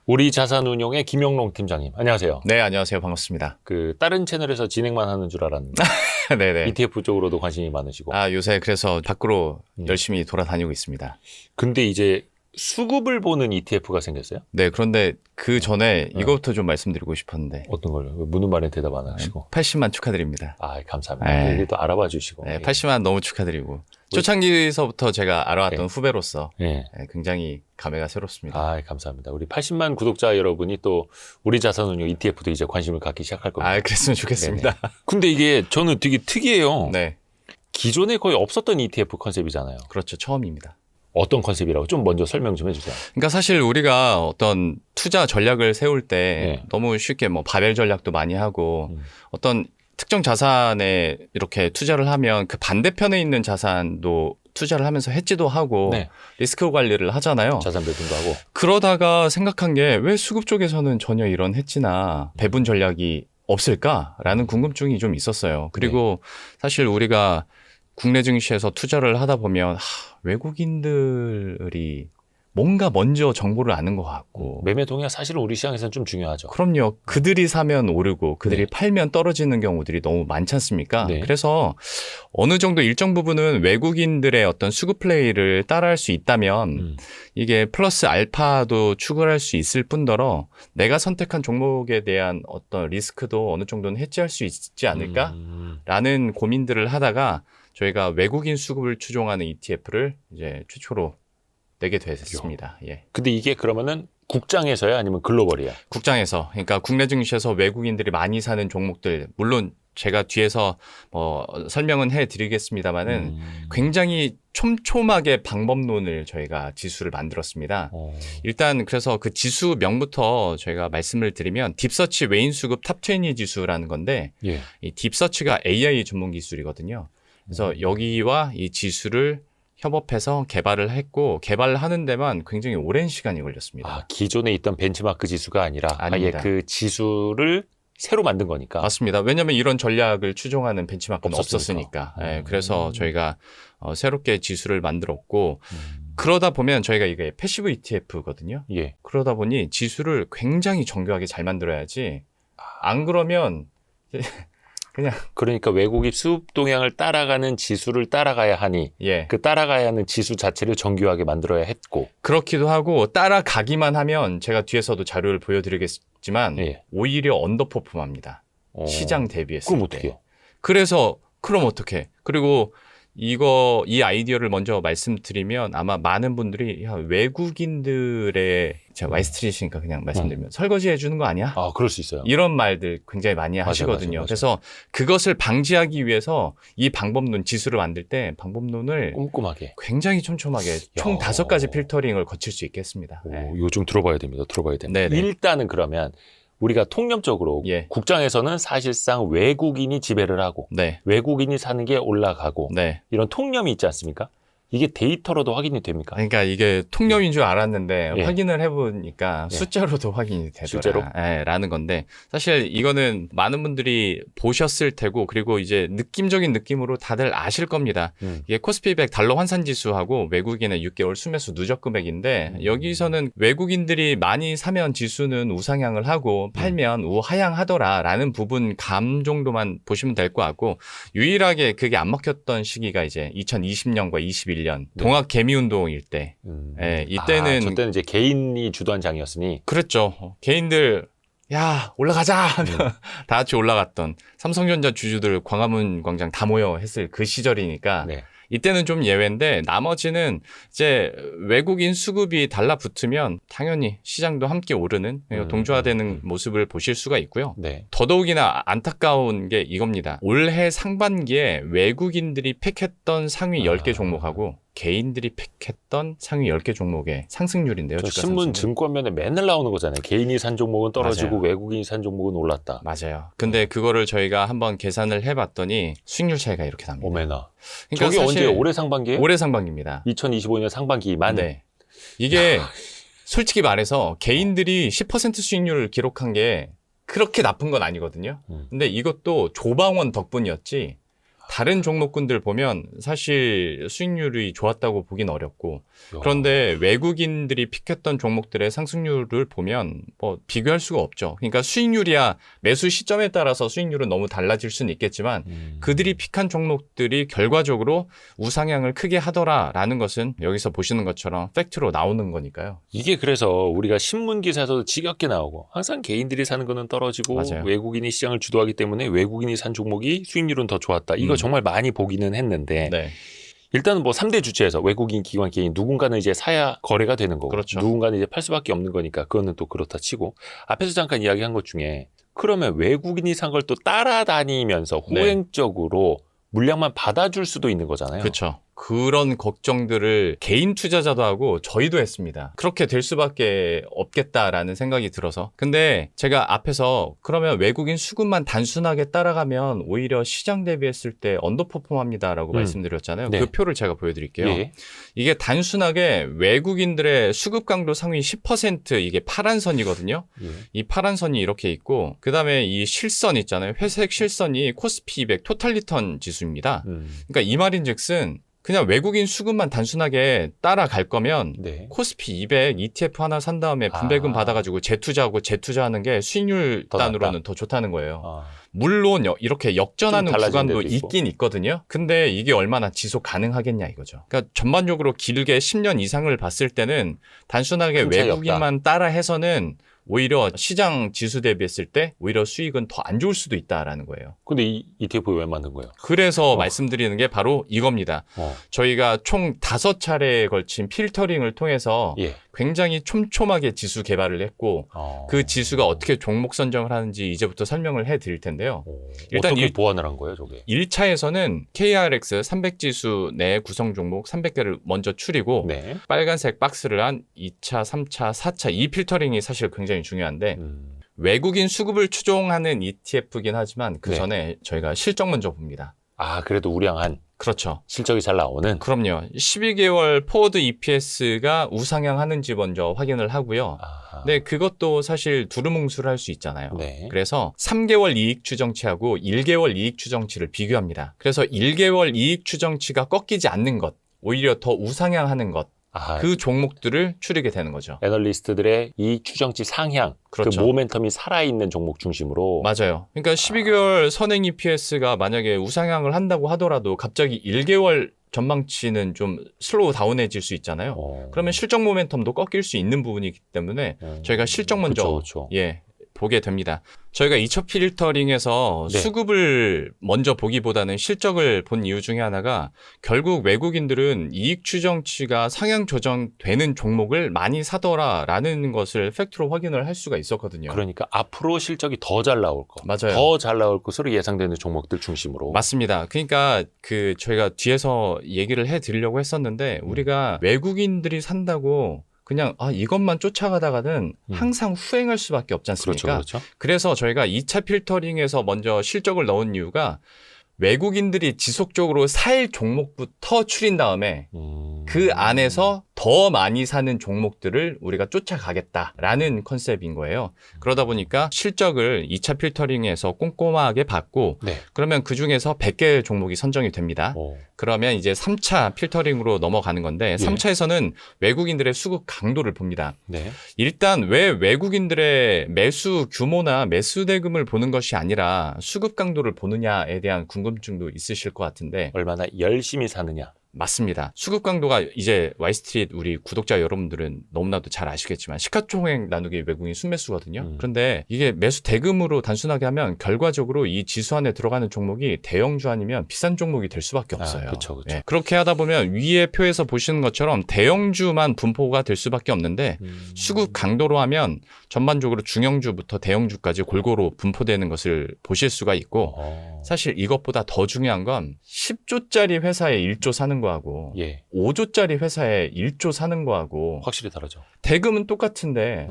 우리 자산운용의 김영롱 팀장님, 안녕하세요. 네, 안녕하세요. 반갑습니다. 다른 채널에서 진행만 하는 줄 알았는데 네네. ETF 쪽으로도 관심이 많으시고. 요새 그래서 밖으로 열심히 돌아다니고 있습니다. 근데 이제 수급을 보는 ETF가 생겼어요? 네, 그런데 그 전에 이거부터 좀 말씀드리고 싶었는데. 어떤 걸요? 묻는 말에 대답 안 하시고. 80만 축하드립니다. 감사합니다. 네. 이게 또 알아봐 주시고. 네, 80만 너무 축하드리고. 초창기에서부터 제가 알아왔던 후배로서 굉장히 감회가 새롭습니다. 감사합니다. 우리 80만 구독자 여러분이 또 우리 자산운용 ETF도 이제 관심을 갖기 시작할 겁니다. 그랬으면 좋겠습니다. 근데 이게 저는 되게 특이해요. 네. 기존에 거의 없었던 ETF 컨셉이잖아요. 그렇죠. 처음입니다. 어떤 컨셉이라고 좀 먼저 설명 좀 해주세요. 그러니까 사실 우리가 어떤 투자 전략을 세울 때 너무 쉽게 뭐 바벨 전략도 많이 하고 어떤 특정 자산에 이렇게 투자를 하면 그 반대편에 있는 자산도 투자를 하면서 해지도 하고 리스크 관리를 하잖아요. 자산 배분도 하고. 그러다가 생각한 게 왜 수급 쪽에서는 전혀 이런 해지나 배분 전략이 없을까라는 궁금증이 좀 있었어요. 그리고 사실 우리가 국내 증시에서 투자를 하다 보면 외국인들이 뭔가 먼저 정보를 아는 것 같고. 매매 동향 사실은 우리 시장에서는 좀 중요하죠. 그럼요. 그들이 사면 오르고 그들이 팔면 떨어지는 경우들이 너무 많지 않습니까? 그래서 어느 정도 일정 부분은 외국인들의 어떤 수급 플레이를 따라할 수 있다면 이게 플러스 알파도 추구할 수 있을 뿐더러 내가 선택한 종목에 대한 어떤 리스크도 어느 정도는 해지할 수 있지 않을까라는 고민들을 하다가 저희가 외국인 수급을 추종하는 ETF를 이제 최초로 내게 됐습니다. 근데 이게 그러면은 국장에서야 아니면 글로벌이야? 국장에서. 그러니까 국내 증시에서 외국인들이 많이 사는 종목들, 물론 제가 뒤에서 설명은 해드리겠습니다만은 굉장히 촘촘하게 방법론을 저희가 지수를 만들었습니다. 일단 그래서 그 지수명부터 저희가 말씀을 드리면 딥서치 외인 수급 탑20 지수라는 건데 이 딥서치가 AI 전문 기술이거든요. 그래서 여기와 이 지수를 협업해서 개발을 했고 개발을 하는 데만 굉장히 오랜 시간이 걸렸습니다. 기존에 있던 벤치마크 지수가 아니라 아예 그 지수를 새로 만든 거니까. 맞습니다. 왜냐하면 이런 전략을 추종하는 벤치마크는 없었으니까. 그래서 저희가 새롭게 지수를 만들었고 그러다 보면 저희가 이게 패시브 ETF거든요. 그러다 보니 지수를 굉장히 정교하게 잘 만들어야지 안 그러면 그러니까 외국인 수급 동향을 따라가는 지수를 따라가야 하니 그 따라가야 하는 지수 자체를 정교하게 만들어야 했고 그렇기도 하고 따라가기만 하면 제가 뒤에서도 자료를 보여드리겠지만 오히려 언더퍼폼합니다. 시장 대비했을 그럼 때. 어떻게 해요? 그래서 그럼 어떻게? 그리고 이 아이디어를 먼저 말씀드리면 아마 많은 분들이 외국인들의 제가 와이스트리트니까 그냥 말씀드리면 설거지 해주는 거 아니야? 그럴 수 있어요. 이런 말들 굉장히 많이 하시거든요. 맞아. 그래서 그것을 방지하기 위해서 이 방법론 지수를 만들 때 방법론을 꼼꼼하게 굉장히 촘촘하게 총 5가지 필터링을 거칠 수 있겠습니다. 이거 좀 들어봐야 됩니다. 들어봐야 됩니다. 네네. 일단은 그러면 우리가 통념적으로 국장에서는 사실상 외국인이 지배를 하고 외국인이 사는 게 올라가고 이런 통념이 있지 않습니까? 이게 데이터로도 확인이 됩니까? 그러니까 이게 통념인 줄 알았는데 확인을 해보니까 숫자로도 확인이 되더라. 실제로? 라는 건데 사실 이거는 많은 분들이 보셨을 테고 그리고 이제 느낌적인 느낌으로 다들 아실 겁니다. 이게 코스피 100 달러 환산 지수하고 외국인의 6개월 순매수 누적 금액인데 여기서는 외국인들이 많이 사면 지수는 우상향을 하고 팔면 우하향하더라라는 부분 감 정도만 보시면 될 것 같고 유일하게 그게 안 먹혔던 시기가 이제 2020년과 21년 동학 개미 운동일 때. 이때는 저 때는 이제 개인이 주도한 장이었으니 그랬죠. 개인들 야 올라가자 하면 다 같이 올라갔던 삼성전자 주주들 광화문 광장 다 모여 했을 그 시절이니까 이때는 좀 예외인데 나머지는 이제 외국인 수급이 달라붙으면 당연히 시장도 함께 오르는 동조화되는 모습을 보실 수가 있고요. 더더욱이나 안타까운 게 이겁니다. 올해 상반기에 외국인들이 팩했던 상위 10개 종목하고 개인들이 팩했던 상위 10개 종목의 상승률인데요. 신문 증권면에 맨날 나오는 거잖아요. 개인이 산 종목은 떨어지고 외국인이 산 종목은 올랐다. 맞아요. 근데 그거를 저희가 한번 계산을 해봤더니 수익률 차이가 이렇게 납니다. 오메나. 그러니까 저게 언제 올해 상반기에? 올해 상반기입니다. 2025년 상반기만. 이게 솔직히 말해서 개인들이 10% 수익률을 기록한 게 그렇게 나쁜 건 아니거든요. 근데 이것도 조방원 덕분이었지 다른 종목군들 보면 사실 수익률이 좋았다고 보긴 어렵고 그런데 외국인들이 픽했던 종목들의 상승률을 보면 뭐 비교할 수가 없죠. 그러니까 수익률이야 매수 시점에 따라서 수익률은 너무 달라질 수는 있겠지만 그들이 픽한 종목들이 결과적으로 우상향을 크게 하더라라는 것은 여기서 보시는 것처럼 팩트로 나오는 거니까요. 이게 그래서 우리가 신문 기사에서도 지겹게 나오고 항상 개인들이 사는 거는 떨어지고 맞아요. 외국인이 시장을 주도하기 때문에 외국인이 산 종목이 수익률은 더 좋았다. 이거 정말 많이 보기는 했는데 네. 일단은 뭐 3대 주체에서 외국인, 기관, 개인 누군가는 이제 사야 거래가 되는 거고 그렇죠. 누군가는 이제 팔 수밖에 없는 거니까 그거는 또 그렇다 치고 앞에서 잠깐 이야기한 것 중에 그러면 외국인이 산 걸 또 따라다니면서 호행적으로 물량만 받아줄 수도 있는 거잖아요. 그렇죠. 그런 걱정들을 개인 투자자도 하고 저희도 했습니다. 그렇게 될 수밖에 없겠다라는 생각이 들어서. 근데 제가 앞에서 그러면 외국인 수급만 단순하게 따라가면 오히려 시장 대비했을 때 언더퍼폼합니다라고 말씀드렸잖아요. 네. 그 표를 제가 보여드릴게요. 예. 이게 단순하게 외국인들의 수급 강도 상위 10% 이게 파란 선이거든요. 예. 이 파란 선이 이렇게 있고 그다음에 이 실선 있잖아요. 회색 실선이 코스피 200 토탈 리턴 지수입니다. 그러니까 이 말인즉슨 그냥 외국인 수급만 단순하게 따라갈 거면 네. 코스피 200 ETF 하나 산 다음에 분배금 받아가지고 재투자하고 재투자하는 게 수익률 더 단으로는 더 좋다는 거예요. 아. 물론 이렇게 역전하는 좀 달라진 구간도 데도 있고. 있긴 있거든요. 근데 이게 얼마나 지속 가능하겠냐 이거죠. 그러니까 전반적으로 길게 10년 이상을 봤을 때는 단순하게 큰 차이 외국인만 따라 해서는 오히려 시장 지수 대비했을 때 오히려 수익은 더 안 좋을 수도 있다라는 거예요. 근데 이 ETF에 왜 만든 거예요? 그래서 말씀드리는 게 바로 이겁니다. 저희가 총 5차례에 걸친 필터링을 통해서 예. 굉장히 촘촘하게 지수 개발을 했고 그 지수가 어떻게 종목 선정을 하는지 이제부터 설명을 해드릴 텐데요. 일단 어떻게 보완을 한 거예요, 저게? 1차에서는 KRX 300지수 내 구성 종목 300개를 먼저 추리고 네. 빨간색 박스를 한 2차, 3차, 4차 이 필터링이 사실 굉장히 중요한데 외국인 수급을 추종하는 ETF긴 하지만 그 전에 저희가 실적 먼저 봅니다. 아, 그래도 우량한 그렇죠. 실적이 잘 나오는. 그럼요. 12개월 포워드 EPS가 우상향 하는지 먼저 확인을 하고요. 아하. 네, 그것도 사실 두루뭉술을 할 수 있잖아요. 네. 그래서 3개월 이익 추정치하고 1개월 이익 추정치를 비교합니다. 그래서 1개월 이익 추정치가 꺾이지 않는 것, 오히려 더 우상향하는 것, 아하. 그 종목들을 추리게 되는 거죠. 애널리스트들의 이 추정치 상향, 그렇죠. 그 모멘텀이 살아있는 종목 중심으로. 맞아요. 그러니까 12개월 선행 EPS가 만약에 우상향을 한다고 하더라도 갑자기 1개월 전망치는 좀 슬로우 다운해질 수 있잖아요. 그러면 실적 모멘텀도 꺾일 수 있는 부분이기 때문에 저희가 실적 먼저 그쵸. 보게 됩니다. 저희가 2차 필터링에서 수급을 먼저 보기보다는 실적을 본 이유 중에 하나가 결국 외국인들은 이익 추정치가 상향 조정되는 종목을 많이 사더라라는 것을 팩트로 확인을 할 수가 있었거든요. 그러니까 앞으로 실적이 더 잘 나올 거. 맞아요. 더 잘 나올 것으로 예상되는 종목들 중심으로. 맞습니다. 그러니까 저희가 뒤에서 얘기를 해드리려고 했었는데 우리가 외국인들이 산다고 그냥 이것만 쫓아가다가는 항상 후행할 수밖에 없지 않습니까? 그렇죠. 그래서 저희가 2차 필터링에서 먼저 실적을 넣은 이유가 외국인들이 지속적으로 살 종목부터 추린 다음에 그 안에서 더 많이 사는 종목들을 우리가 쫓아가겠다라는 컨셉인 거예요. 그러다 보니까 실적을 2차 필터링에서 꼼꼼하게 봤고 그러면 그중에서 100개 종목이 선정이 됩니다. 그러면 이제 3차 필터링으로 넘어가는 건데 3차에서는 외국인들의 수급 강도를 봅니다. 일단 왜 외국인들의 매수 규모나 매수 대금을 보는 것이 아니라 수급 강도를 보느냐에 대한 궁금증도 있으실 것 같은데 얼마나 열심히 사느냐. 맞습니다. 수급 강도가 이제 와이스트릿 우리 구독자 여러분들은 너무나도 잘 아시겠지만 시가총액 나누기 외국인 순매수거든요. 그런데 이게 매수 대금으로 단순하게 하면 결과적으로 이 지수 안에 들어가는 종목이 대형주 아니면 비싼 종목이 될 수밖에 없어요. 그렇죠. 네. 그렇게 하다 보면 위에 표에서 보시는 것처럼 대형주만 분포가 될 수밖에 없는데 수급 강도로 하면 전반적으로 중형주부터 대형주까지 골고루 분포되는 것을 보실 수가 있고 사실 이것보다 더 중요한 건 10조짜리 회사에 1조 사는 거하고 5조짜리 회사에 1조 사는 거하고 확실히 다르죠. 대금은 똑같은데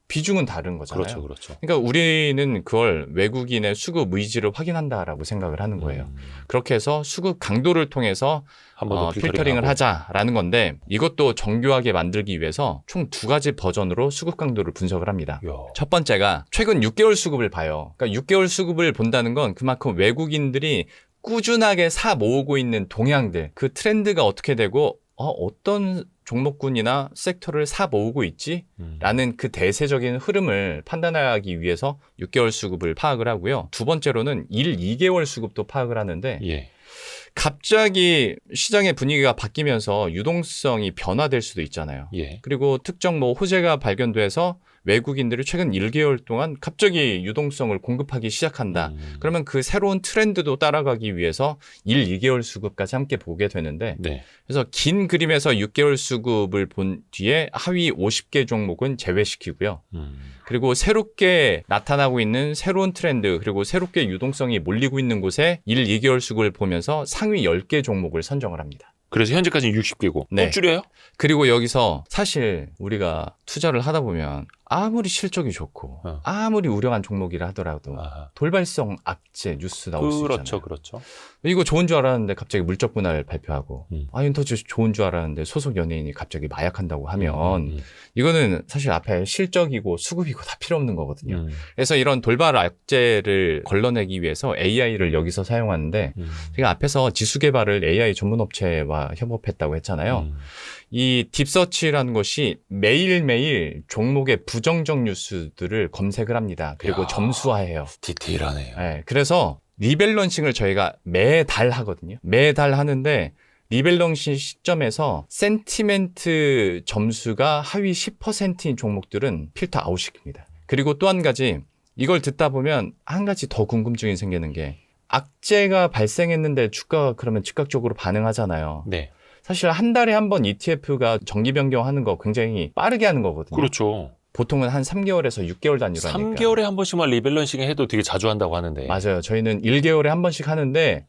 비중은 다른 거잖아요. 그렇죠. 그러니까 우리는 그걸 외국인의 수급 의지를 확인한다라고 생각을 하는 거예요. 그렇게 해서 수급 강도를 통해서 한 번 더 필터링을 하자라는 건데 이것도 정교하게 만들기 위해서 총 2가지 버전으로 수급 강도를 분석을 합니다. 첫 번째가 최근 6개월 수급을 봐요. 그러니까 6개월 수급을 본다는 건 그만큼 외국인들이 꾸준하게 사 모으고 있는 동향들, 그 트렌드가 어떻게 되고 어떤 종목군이나 섹터를 사 모으고 있지? 라는 그 대세적인 흐름을 판단하기 위해서 6개월 수급을 파악을 하고요. 두 번째로는 1, 2개월 수급도 파악을 하는데 예. 갑자기 시장의 분위기가 바뀌면서 유동성이 변화될 수도 있잖아요. 예. 그리고 특정 뭐 호재가 발견돼서 외국인들이 최근 1개월 동안 갑자기 유동성을 공급하기 시작한다. 그러면 그 새로운 트렌드도 따라가기 위해서 1, 2개월 수급까지 함께 보게 되는데 네. 그래서 긴 그림에서 6개월 수급을 본 뒤에 하위 50개 종목은 제외시키고요. 그리고 새롭게 나타나고 있는 새로운 트렌드 그리고 새롭게 유동성이 몰리고 있는 곳에 1, 2개월 수급을 보면서 상위 10개 종목을 선정을 합니다. 그래서 현재까지는 60개고 네. 또 줄여요? 그리고 여기서 사실 우리가 투자를 하다 보면 아무리 실적이 좋고 아무리 우려한 종목이라 하더라도 돌발성 악재 뉴스 나올 수 있잖아요. 그렇죠. 이거 좋은 줄 알았는데 갑자기 물적 분할 발표하고 아윤터치 좋은 줄 알았는데 소속 연예인이 갑자기 마약한다고 하면 이거는 사실 앞에 실적이고 수급이고 다 필요 없는 거거든요. 그래서 이런 돌발 악재를 걸러내기 위해서 AI를 여기서 사용하는데 제가 앞에서 지수 개발을 AI 전문 업체와 협업했다고 했잖아요. 이 딥서치라는 것이 매일매일 종목의 부정적 뉴스들을 검색을 합니다. 그리고 점수화해요. 디테일하네요. 네, 그래서 리밸런싱을 저희가 매달 하거든요. 매달 하는데 리밸런싱 시점에서 센티멘트 점수가 하위 10%인 종목들은 필터 아웃시킵니다. 그리고 또 한 가지 이걸 듣다 보면 한 가지 더 궁금증이 생기는 게 악재가 발생했는데 주가가 그러면 즉각적으로 반응하잖아요. 네. 사실 한 달에 한 번 ETF가 정기 변경하는 거 굉장히 빠르게 하는 거거든요. 그렇죠. 보통은 한 3개월에서 6개월 단위로 하니까. 3개월에 한 번씩만 리밸런싱 해도 되게 자주 한다고 하는데. 맞아요. 저희는 1개월에 한 번씩 하는데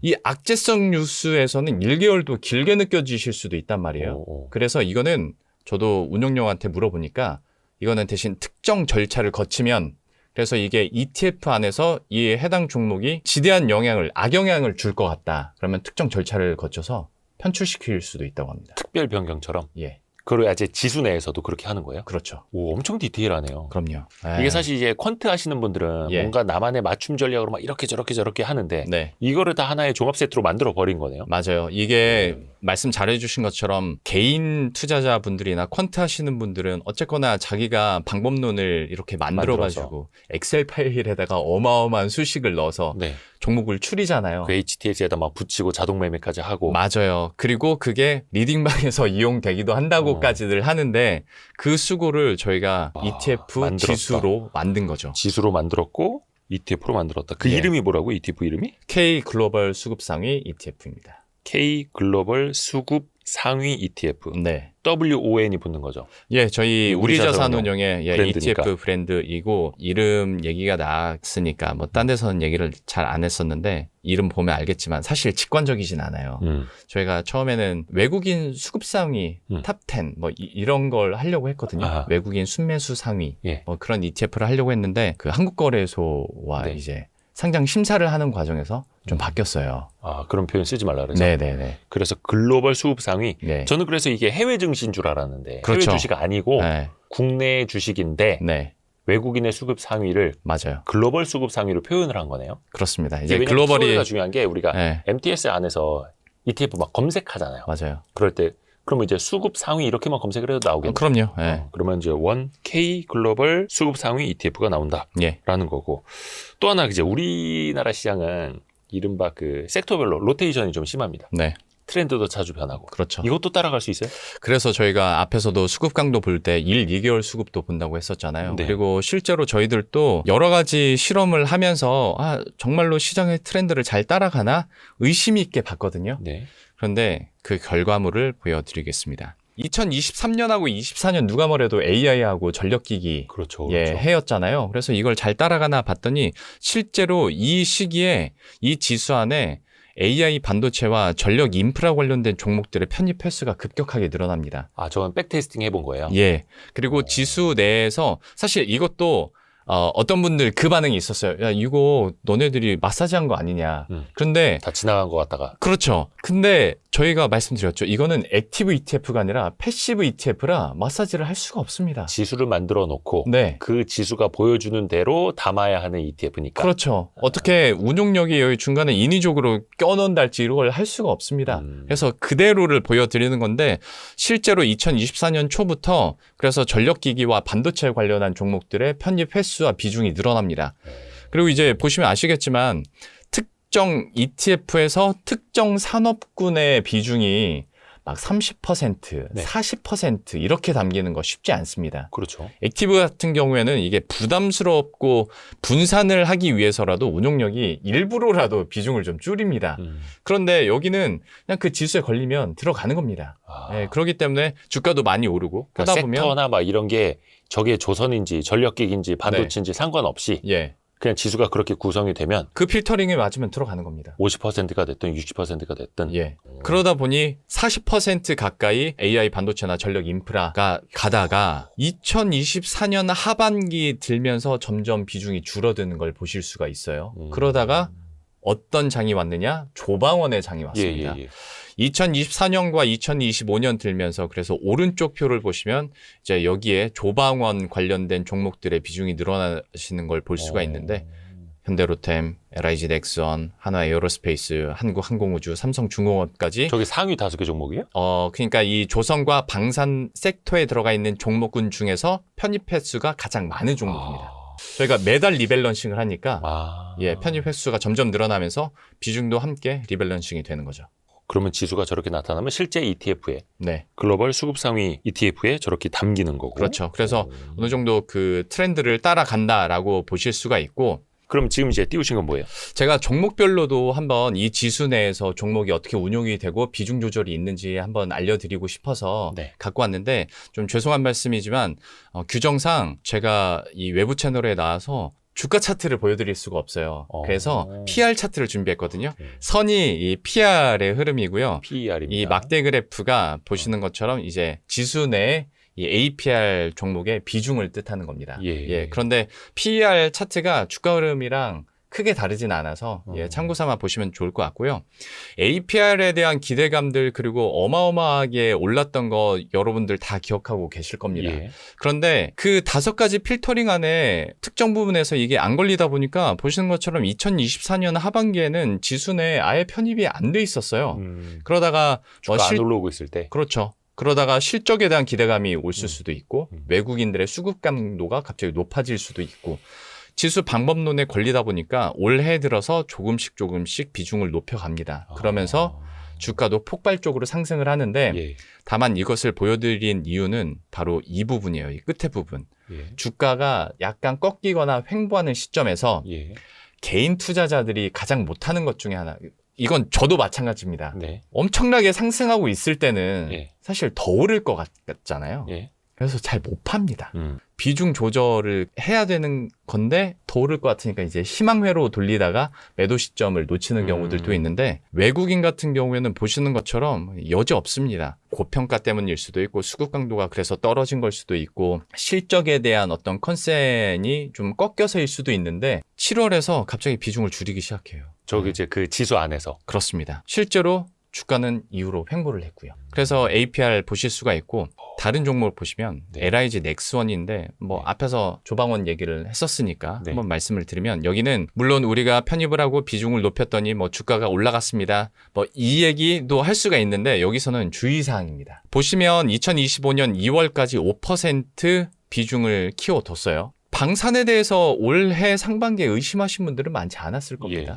이 악재성 뉴스에서는 1개월도 길게 느껴지실 수도 있단 말이에요. 그래서 이거는 저도 운영용한테 물어보니까 이거는 대신 특정 절차를 거치면 그래서 이게 ETF 안에서 이 해당 종목이 지대한 영향을, 악영향을 줄 것 같다. 그러면 특정 절차를 거쳐서 편출시킬 수도 있다고 합니다. 특별 변경처럼? 예. 그리고 아직 지수 내에서도 그렇게 하는 거예요? 그렇죠. 오, 엄청 디테일하네요. 그럼요. 이게 사실 이제 퀀트 하시는 분들은 뭔가 나만의 맞춤 전략으로 막 이렇게 저렇게 하는데 이거를 다 하나의 종합 세트로 만들어 버린 거네요. 맞아요. 이게 말씀 잘해주신 것처럼 개인 투자자분들이나 퀀트 하시는 분들은 어쨌거나 자기가 방법론을 이렇게 만들어가지고 엑셀 파일에다가 어마어마한 수식을 넣어서 종목을 추리잖아요. 그 HTS에다 막 붙이고 자동 매매까지 하고. 맞아요. 그리고 그게 리딩방에서 이용되기도 한다고까지들 하는데 그 수고를 저희가 ETF 만들었다. 지수로 만든 거죠. 지수로 만들었고 ETF로 만들었다. 그 이름이 뭐라고? ETF 이름이? K 글로벌 수급 상위 ETF입니다. K 글로벌 수급 상위 ETF. 네. WON이 붙는 거죠. 예, 저희 우리자산운용의 브랜드니까. ETF 브랜드이고 이름 얘기가 나왔으니까 뭐 딴 데서는 얘기를 잘 안 했었는데 이름 보면 알겠지만 사실 직관적이진 않아요. 저희가 처음에는 외국인 수급 상위 탑 10 뭐 이런 걸 하려고 했거든요. 외국인 순매수 상위 뭐 그런 ETF를 하려고 했는데 그 한국거래소와 이제 상장 심사를 하는 과정에서 좀 바뀌었어요. 아, 그런 표현 쓰지 말라 그래서. 네네네. 그래서 글로벌 수급 상위. 저는 그래서 이게 해외 증시인 줄 알았는데 그렇죠. 해외 주식 아니고 국내 주식인데 외국인의 수급 상위를 맞아요. 글로벌 수급 상위로 표현을 한 거네요. 그렇습니다. 이제 글로벌이 중요한 게 우리가 MTS 안에서 ETF 막 검색하잖아요. 맞아요. 그럴 때 그러면 이제 수급 상위 이렇게만 검색을 해도 나오겠네요. 그럼요. 그러면 이제 K 글로벌 수급 상위 ETF가 나온다라는 거고 또 하나 이제 우리나라 시장은 이른바 그 섹터별로 로테이션이 좀 심합니다. 트렌드도 자주 변하고. 그렇죠. 이것도 따라갈 수 있어요? 그래서 저희가 앞에서도 수급 강도 볼 때 1, 2개월 수급도 본다고 했었잖아요. 그리고 실제로 저희들도 여러 가지 실험을 하면서 정말로 시장의 트렌드를 잘 따라가나 의심 있게 봤거든요. 그런데 그 결과물을 보여드리겠습니다. 2023년하고 24년 누가 뭐래도 AI하고 전력기기 그렇죠. 해였잖아요. 그래서 이걸 잘 따라가나 봤더니 실제로 이 시기에 이 지수 안에 AI 반도체와 전력 인프라 관련된 종목들의 편입 횟수가 급격하게 늘어납니다. 아, 저건 백테스팅 해본 거예요? 예. 그리고 지수 내에서 사실 이것도 어떤 분들 그 반응이 있었어요. 야, 이거 너네들이 마사지한 거 아니냐. 그런데 다 지나간 것 같다가. 그렇죠. 근데 저희가 말씀드렸죠. 이거는 액티브 ETF가 아니라 패시브 ETF라 마사지를 할 수가 없습니다. 지수를 만들어 놓고 네. 그 지수가 보여주는 대로 담아야 하는 ETF니까. 그렇죠. 어떻게 운용력이 여기 중간에 인위적으로 껴넣는달지 이걸 할 수가 없습니다. 그래서 그대로를 보여드리는 건데 실제로 2024년 초부터 그래서 전력기기와 반도체 관련한 종목들의 편입 횟수와 비중이 늘어납니다. 그리고 이제 보시면 아시겠지만 특정 ETF에서 특정 산업군의 비중이 막 30%, 네. 40% 이렇게 담기는 거 쉽지 않습니다. 그렇죠. 액티브 같은 경우에는 이게 부담스럽고 분산을 하기 위해서라도 운용력이 일부러라도 비중을 좀 줄입니다. 그런데 여기는 그냥 그 지수에 걸리면 들어가는 겁니다. 네, 그렇기 때문에 주가도 많이 오르고 그러니까 하다 보면 섹터나 막 이런 게 저게 조선인지 전력기기인지 반도체인지 상관없이 예. 그냥 지수가 그렇게 구성이 되면 그 필터링에 맞으면 들어가는 겁니다. 50%가 됐든 60%가 됐든 예. 그러다 보니 40% 가까이 AI 반도체나 전력 인프라가 가다가 2024년 하반기 들면서 점점 비중이 줄어드는 걸 보실 수가 있어요. 그러다가 어떤 장이 왔느냐? 조방원의 장이 왔습니다. 예. 2024년과 2025년 들면서 그래서 오른쪽 표를 보시면 이제 여기에 조방원 관련된 종목들의 비중이 늘어나시는 걸 볼 수가 있는데 현대로템, LIG 넥스원, 한화에어로스페이스, 한국항공우주, 삼성중공업까지 저게 상위 5개 종목이에요? 그러니까 이 조선과 방산 섹터에 들어가 있는 종목군 중에서 편입 횟수가 가장 많은 종목입니다. 저희가 매달 리밸런싱을 하니까 예, 편입 횟수가 점점 늘어나면서 비중도 함께 리밸런싱이 되는 거죠. 그러면 지수가 저렇게 나타나면 실제 ETF에 네. 글로벌 수급 상위 ETF에 저렇게 담기는 거고. 그렇죠. 그래서 어느 정도 그 트렌드를 따라간다라고 보실 수가 있고 그럼 지금 이제 띄우신 건 뭐예요? 제가 종목별로도 한번 이 지수 내에서 종목이 어떻게 운용이 되고 비중 조절이 있는지 한번 알려드리고 싶어서 네. 갖고 왔는데 좀 죄송한 말씀이지만 규정상 제가 이 외부 채널에 나와서 주가 차트를 보여드릴 수가 없어요. 그래서 PR 차트를 준비했거든요. 선이 이 PR의 흐름이고요. PER입니다. 이 막대 그래프가 보시는 것처럼 이제 지수 내에 이 APR 종목의 비중을 뜻하는 겁니다. 예. 그런데 PER 차트가 주가 흐름이랑 크게 다르진 않아서 참고 삼아 보시면 좋을 것 같고요. APR에 대한 기대감들 그리고 어마어마하게 올랐던 거 여러분들 다 기억하고 계실 겁니다. 예. 그런데 그 5가지 필터링 안에 특정 부분에서 이게 안 걸리다 보니까 보시는 것처럼 2024년 하반기에는 지수 내에 아예 편입이 안 돼 있었어요. 그러다가 주가 안 올라오고 있을 때. 그렇죠. 그러다가 실적에 대한 기대감이 올 수도 있고 외국인들의 수급 감도가 갑자기 높아질 수도 있고 지수 방법론에 걸리다 보니까 올해 들어서 조금씩 비중을 높여갑니다. 그러면서 주가도 폭발적으로 상승을 하는데 다만 이것을 보여드린 이유는 바로 이 부분이에요. 이 끝에 부분. 주가가 약간 꺾이거나 횡보하는 시점에서 개인 투자자들이 가장 못하는 것 중에 하나. 이건 저도 마찬가지입니다. 엄청나게 상승하고 있을 때는 사실 더 오를 것 같잖아요. 그래서 잘 못 팝니다. 비중 조절을 해야 되는 건데 더 오를 것 같으니까 이제 희망회로 돌리다가 매도 시점을 놓치는 경우들도 있는데 외국인 같은 경우에는 보시는 것처럼 여지 없습니다. 고평가 때문일 수도 있고 수급 강도가 그래서 떨어진 걸 수도 있고 실적에 대한 어떤 컨센이 좀 꺾여서일 수도 있는데 7월에서 갑자기 비중을 줄이기 시작해요. 저기 이제 그 지수 안에서. 그렇습니다. 실제로 주가는 이후로 횡보를 했고요. 그래서 APR 보실 수가 있고 다른 종목을 보시면 LIG 넥스원인데 앞에서 조방원 얘기를 했었으니까 한번 말씀을 드리면 여기는 물론 우리가 편입을 하고 비중을 높였더니 주가가 올라갔습니다. 이 얘기도 할 수가 있는데 여기서는 주의사항입니다. 보시면 2025년 2월까지 5% 비중을 키워뒀어요. 방산에 대해서 올해 상반기에 의심하신 분들은 많지 않았을 겁니다.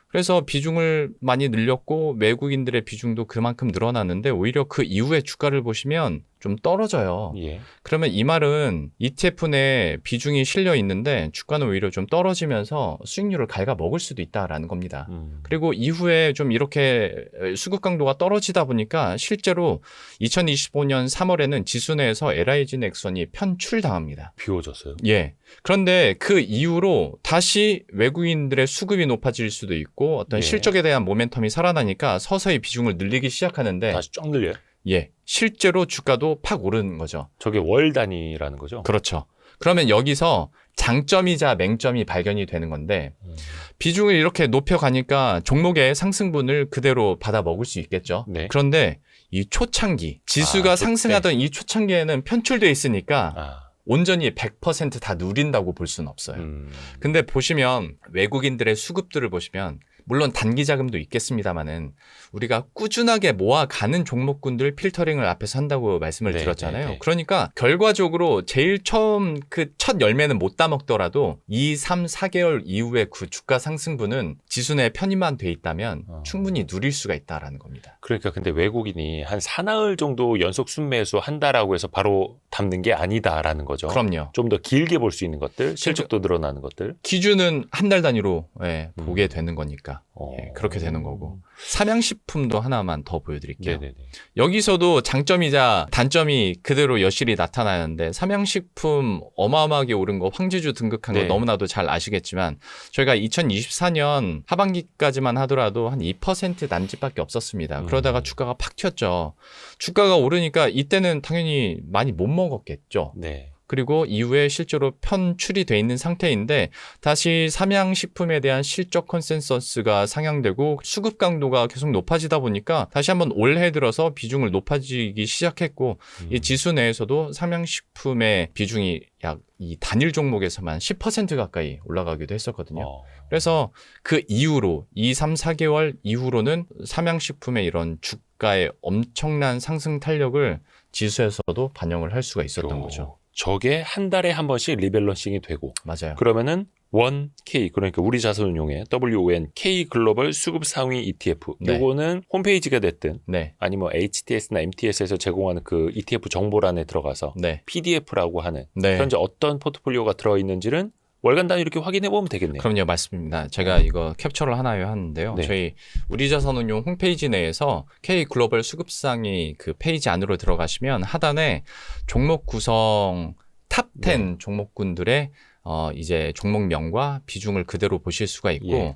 그래서 비중을 많이 늘렸고 외국인들의 비중도 그만큼 늘어났는데 오히려 그 이후에 주가를 보시면 좀 떨어져요. 그러면 이 말은 ETF 내 비중이 실려 있는데 주가는 오히려 좀 떨어지면서 수익률을 갉아먹을 수도 있다라는 겁니다. 그리고 이후에 좀 이렇게 수급 강도가 떨어지다 보니까 실제로 2025년 3월에는 지수 내에서 LIG 넥슨이 편출당합니다. 비워졌어요. 예. 그런데 그 이후로 다시 외국인들의 수급이 높아질 수도 있고 어떤 실적에 대한 모멘텀이 살아나니까 서서히 비중을 늘리기 시작하는데 다시 쫙 늘려요? 예. 실제로 주가도 팍 오르는 거죠. 저게 월 단위라는 거죠? 그렇죠. 그러면 여기서 장점이자 맹점이 발견이 되는 건데 비중을 이렇게 높여가니까 종목의 상승분을 그대로 받아 먹을 수 있겠죠. 네. 그런데 이 초창기 지수가 상승하던 이 초창기에는 편출돼 있으니까 온전히 100% 다 누린다고 볼 수는 없어요. 근데 보시면 외국인들의 수급들을 보시면 물론 단기 자금도 있겠습니다만은 우리가 꾸준하게 모아가는 종목군들 필터링을 앞에서 한다고 말씀을 드렸잖아요. 그러니까 결과적으로 제일 처음 그 첫 열매는 못 따먹더라도 2, 3, 4개월 이후에 그 주가 상승분은 지수 내에 편입만 돼 있다면 충분히 누릴 수가 있다라는 겁니다. 그러니까 근데 외국인이 한 사나흘 정도 연속 순매수 한다라고 해서 바로 담는 게 아니다라는 거죠. 그럼요. 좀 더 길게 볼 수 있는 것들, 실적도 늘어나는 것들. 기준은 한 달 단위로 보게 되는 거니까 그렇게 되는 거고. 삼양식품도 하나만 더 보여드릴게요. 네네네. 여기서도 장점이자 단점이 그대로 여실히 나타나는데 삼양식품 어마어마하게 오른 거 황제주 등극한 거 너무나도 잘 아시겠지만 저희가 2024년 하반기까지만 하더라도 한 2% 남짓밖에 없었습니다. 그러다가 주가가 팍 튀었죠. 주가가 오르니까 이때는 당연히 많이 못 먹었겠죠. 네. 그리고 이후에 실제로 편출이 돼 있는 상태인데 다시 삼양식품에 대한 실적 컨센서스가 상향되고 수급 강도가 계속 높아지다 보니까 다시 한번 올해 들어서 비중을 높아지기 시작했고 이 지수 내에서도 삼양식품의 비중이 약 이 단일 종목에서만 10% 가까이 올라가기도 했었거든요. 그래서 그 이후로 2, 3, 4개월 이후로는 삼양식품의 이런 주가의 엄청난 상승 탄력을 지수에서도 반영을 할 수가 있었던 거죠. 저게 한 달에 한 번씩 리밸런싱이 되고 맞아요. 그러면은 원K 그러니까 우리 자산운용의 WON K 글로벌 수급 상위 ETF 요거는 홈페이지가 됐든 아니면 HTS나 MTS에서 제공하는 그 ETF 정보란에 들어가서 PDF라고 하는 현재 어떤 포트폴리오가 들어있는지는 월간 단위 이렇게 확인해 보면 되겠네요. 그럼요, 맞습니다. 제가 이거 캡처를 하나 하는데요. 저희 우리자산운용 홈페이지 내에서 K 글로벌 수급상위 그 페이지 안으로 들어가시면 하단에 종목 구성 탑 10 종목군들의 이제 종목명과 비중을 그대로 보실 수가 있고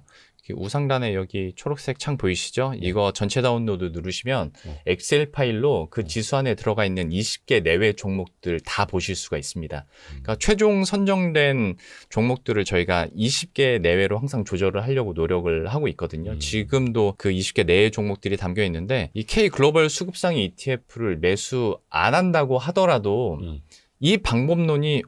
우상단에 여기 초록색 창 보이시죠? 이거 전체 다운로드 누르시면 엑셀 파일로 그 지수 안에 들어가 있는 20개 내외 종목들 다 보실 수가 있습니다. 그러니까 최종 선정된 종목들을 저희가 20개 내외로 항상 조절을 하려고 노력을 하고 있거든요. 지금도 그 20개 내외 종목들이 담겨 있는데 이 K 글로벌 수급상위 ETF를 매수 안 한다고 하더라도 이 방법론이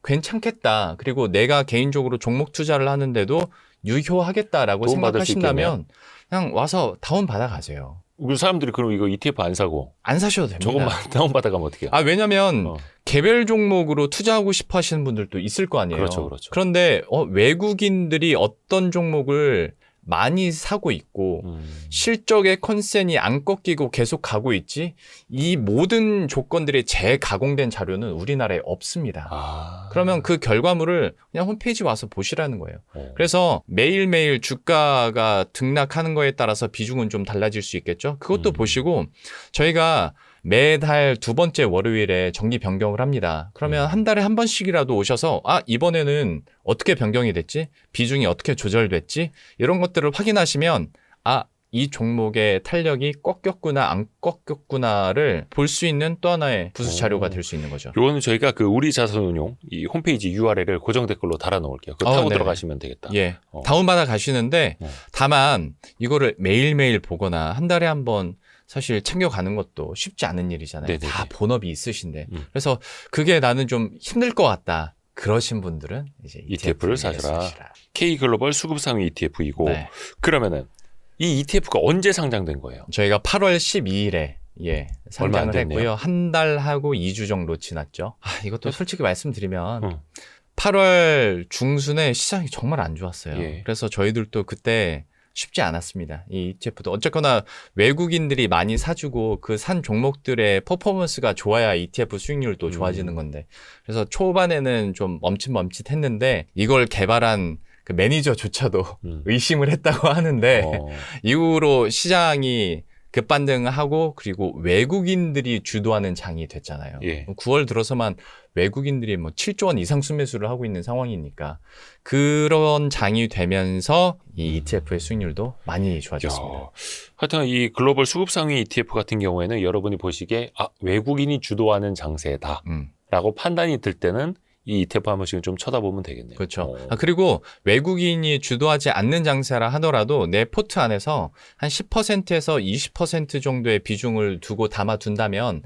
괜찮겠다. 그리고 내가 개인적으로 종목 투자를 하는데도 유효하겠다라고 생각하신다면 그냥 와서 다운 받아 가세요. 우리 사람들이 그럼 이거 ETF 안 사고 안 사셔도 됩니다. 조금만 다운 받아 가면 어떻게 해요? 왜냐면 개별 종목으로 투자하고 싶어 하시는 분들도 있을 거 아니에요. 그렇죠. 그런데 외국인들이 어떤 종목을 많이 사고 있고 실적의 컨센이 안 꺾이고 계속 가고 있지 이 모든 조건들이 재가공된 자료는 우리나라에 없습니다. 그러면 그 결과물을 그냥 홈페이지 와서 보시라는 거예요. 그래서 매일매일 주가가 등락하는 거에 따라서 비중은 좀 달라질 수 있겠죠. 그것도 보시고 저희가 매달 두 번째 월요일에 정기 변경을 합니다. 그러면 한 달에 한 번씩이라도 오셔서 이번에는 어떻게 변경이 됐지? 비중이 어떻게 조절됐지? 이런 것들을 확인하시면 이 종목의 탄력이 꺾였구나 안 꺾였구나를 볼 수 있는 또 하나의 부수 자료가 될 수 있는 거죠. 이거는 저희가 그 우리 자산운용 이 홈페이지 URL을 고정 댓글로 달아 놓을게요. 그거 타고 들어가시면 되겠다. 다운받아 가시는데 다만 이거를 매일매일 보거나 한 달에 한 번 사실 챙겨가는 것도 쉽지 않은 일이잖아요. 네네네. 다 본업이 있으신데. 그래서 그게 나는 좀 힘들 것 같다. 그러신 분들은 이제 ETF를 사셔라. K 글로벌 수급 상위 ETF이고 그러면은 이 ETF가 언제 상장된 거예요? 저희가 8월 12일에 상장을 했고요. 한 달하고 2주 정도 지났죠. 이것도 솔직히 말씀드리면 8월 중순에 시장이 정말 안 좋았어요. 그래서 저희들도 그때 쉽지 않았습니다. 이 ETF도 어쨌거나 외국인들이 많이 사주고 그 산 종목들의 퍼포먼스가 좋아야 ETF 수익률도 좋아지는 건데 그래서 초반에는 좀 멈칫멈칫했는데 이걸 개발한 그 매니저조차도 의심을 했다고 하는데 이후로 시장이 급반등하고 그리고 외국인들이 주도하는 장이 됐잖아요. 9월 들어서만 외국인들이 7조 원 이상 순매수를 하고 있는 상황이니까 그런 장이 되면서 이 ETF의 수익률도 많이 좋아졌습니다. 하여튼 이 글로벌 수급 상위 ETF 같은 경우에는 여러분이 보시기에 외국인이 주도하는 장세다라고 판단이 들 때는 이 ETF 한 번씩은 좀 쳐다보면 되겠네요. 그렇죠. 그리고 외국인이 주도하지 않는 장세라 하더라도 내 포트 안에서 한 10%에서 20% 정도의 비중을 두고 담아둔다면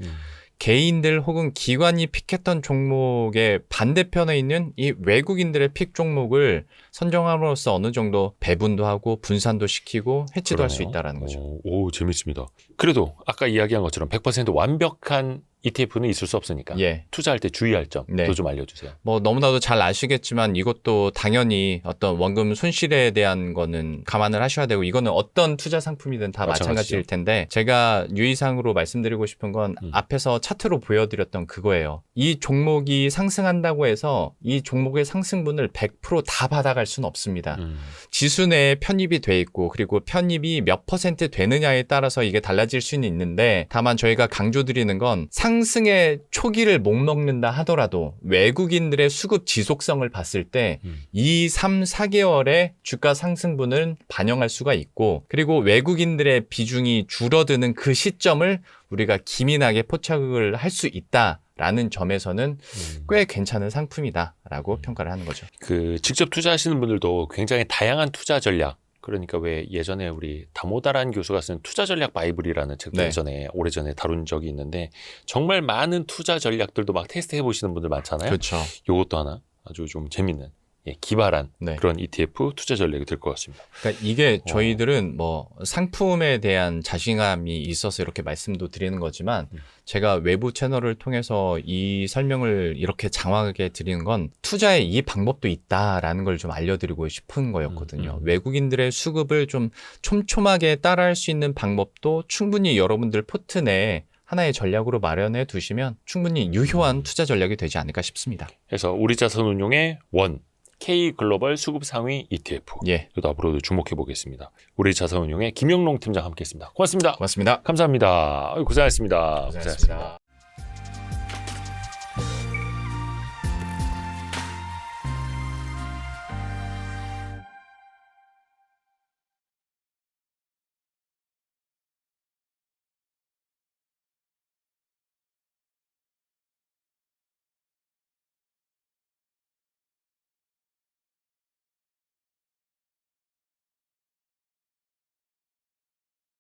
개인들 혹은 기관이 픽했던 종목의 반대편에 있는 이 외국인들의 픽 종목을 선정함으로써 어느 정도 배분도 하고 분산도 시키고 해치도 할 수 있다는 거죠. 오, 재밌습니다. 그래도 아까 이야기한 것처럼 100% 완벽한 ETF는 있을 수 없으니까 투자할 때 주의할 점도 좀 알려주세요. 뭐 너무나도 잘 아시겠지만 이것도 당연히 어떤 원금 손실에 대한 거는 감안을 하셔야 되고 이거는 어떤 투자 상품이든 다 마찬가지일 텐데 제가 유의사항으로 말씀드리고 싶은 건 앞에서 차트로 보여드렸던 그거예요. 이 종목이 상승한다고 해서 이 종목의 상승분을 100%다 받아갈 수는 없습니다. 지수 내에 편입이 돼 있고 그리고 편입이 몇 % 되느냐에 따라서 이게 달라질 수는 있는데 다만 저희가 강조드리는 건 상승의 초기를 못 먹는다 하더라도 외국인들의 수급 지속성을 봤을 때 2, 3, 4개월의 주가 상승분을 반영할 수가 있고 그리고 외국인들의 비중이 줄어드는 그 시점을 우리가 기민하게 포착을 할 수 있다라는 점에서는 꽤 괜찮은 상품이다라고 평가를 하는 거죠. 그 직접 투자하시는 분들도 굉장히 다양한 투자 전략 그러니까 왜 예전에 우리 다모다란 교수가 쓴 투자 전략 바이블이라는 책도 예전에 오래전에 다룬 적이 있는데 정말 많은 투자 전략들도 막 테스트해 보시는 분들 많잖아요. 그렇죠. 이것도 하나 아주 좀 재밌는 기발한 그런 ETF 투자 전략이 될 것 같습니다. 그러니까 이게 저희들은 뭐 상품에 대한 자신감이 있어서 이렇게 말씀도 드리는 거지만 제가 외부 채널을 통해서 이 설명을 이렇게 장황하게 드리는 건 투자의 이 방법도 있다라는 걸 좀 알려드리고 싶은 거였거든요. 외국인들의 수급을 좀 촘촘하게 따라할 수 있는 방법도 충분히 여러분들 포트 내에 하나의 전략으로 마련해 두시면 충분히 유효한 투자 전략이 되지 않을까 싶습니다. 그래서 우리 자산운용의 원 K 글로벌 수급 상위 ETF. 이것도 앞으로도 주목해 보겠습니다. 우리 자산운용의 김영롱 팀장 함께했습니다. 고맙습니다. 고맙습니다. 감사합니다. 고생하셨습니다. 고생하셨습니다.